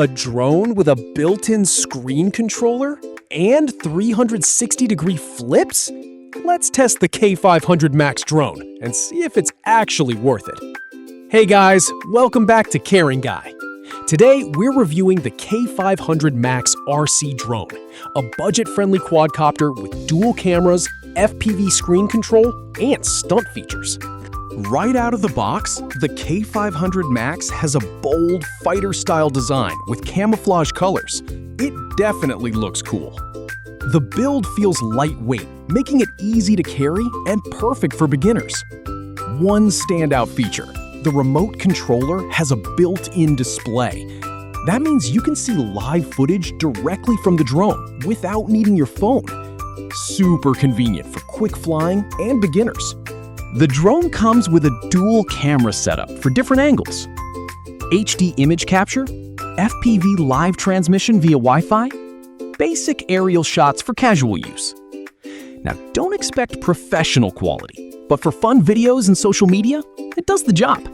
A drone with a built-in screen controller and 360-degree flips? Let's test the K500 MAX Drone and see if it's actually worth it. Hey guys, welcome back to Caring Guy. Today, we're reviewing the K500 MAX RC Drone, a budget-friendly quadcopter with dual cameras, FPV screen control, and stunt features. Right out of the box, the K500 MAX has a bold, fighter-style design with camouflage colors. It definitely looks cool. The build feels lightweight, making it easy to carry and perfect for beginners. One standout feature: the remote controller has a built-in display. That means you can see live footage directly from the drone without needing your phone. Super convenient for quick flying and beginners. The drone comes with a dual camera setup for different angles: HD image capture, FPV live transmission via Wi-Fi, basic aerial shots for casual use. Now, don't expect professional quality, but for fun videos and social media, it does the job.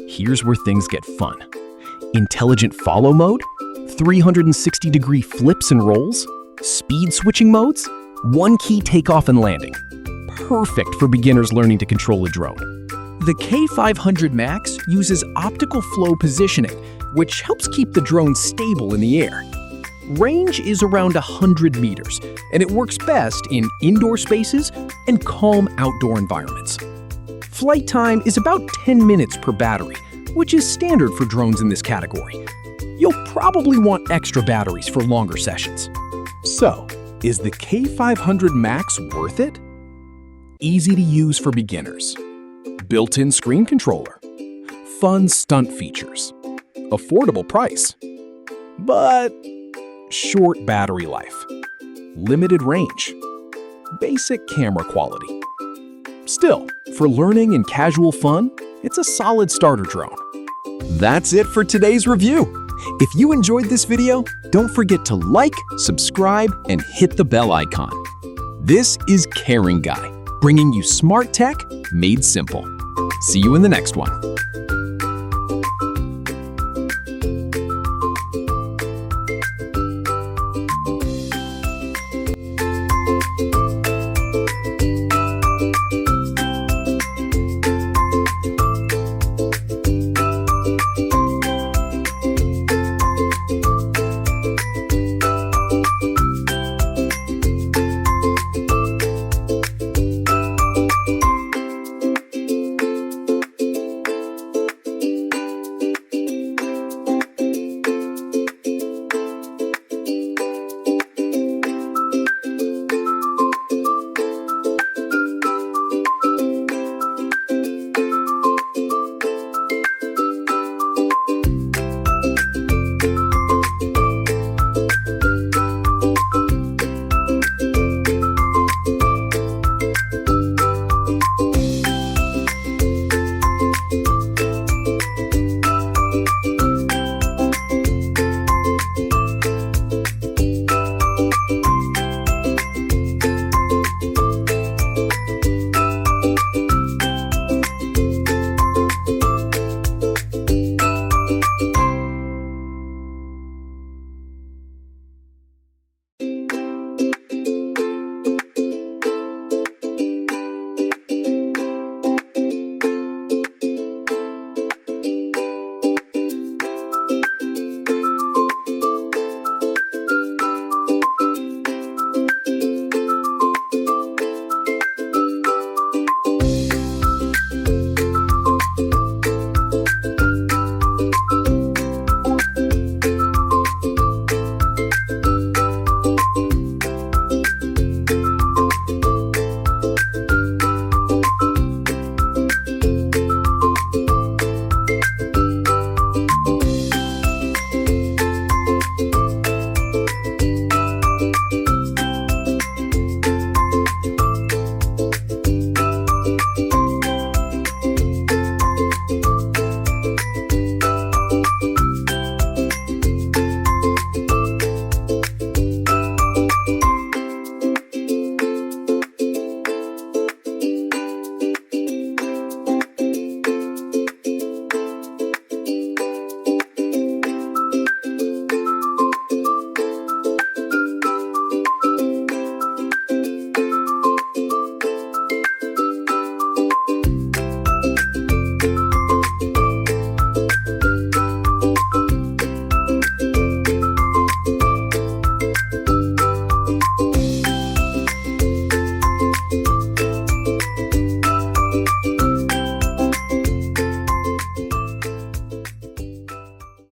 Here's where things get fun: intelligent follow mode, 360-degree flips and rolls, speed switching modes, one-key takeoff and landing. Perfect for beginners learning to control a drone. The K500 MAX uses optical flow positioning, which helps keep the drone stable in the air. Range is around 100 meters, and it works best in indoor spaces and calm outdoor environments. Flight time is about 10 minutes per battery, which is standard for drones in this category. You'll probably want extra batteries for longer sessions. So, is the K500 MAX worth it? Easy to use for beginners. Built-in screen controller. Fun stunt features. Affordable price. But short battery life. Limited range. Basic camera quality. Still, for learning and casual fun, it's a solid starter drone. That's it for today's review. If you enjoyed this video, don't forget to like, subscribe, and hit the bell icon. This is Caring Guy, bringing you smart tech made simple. See you in the next one.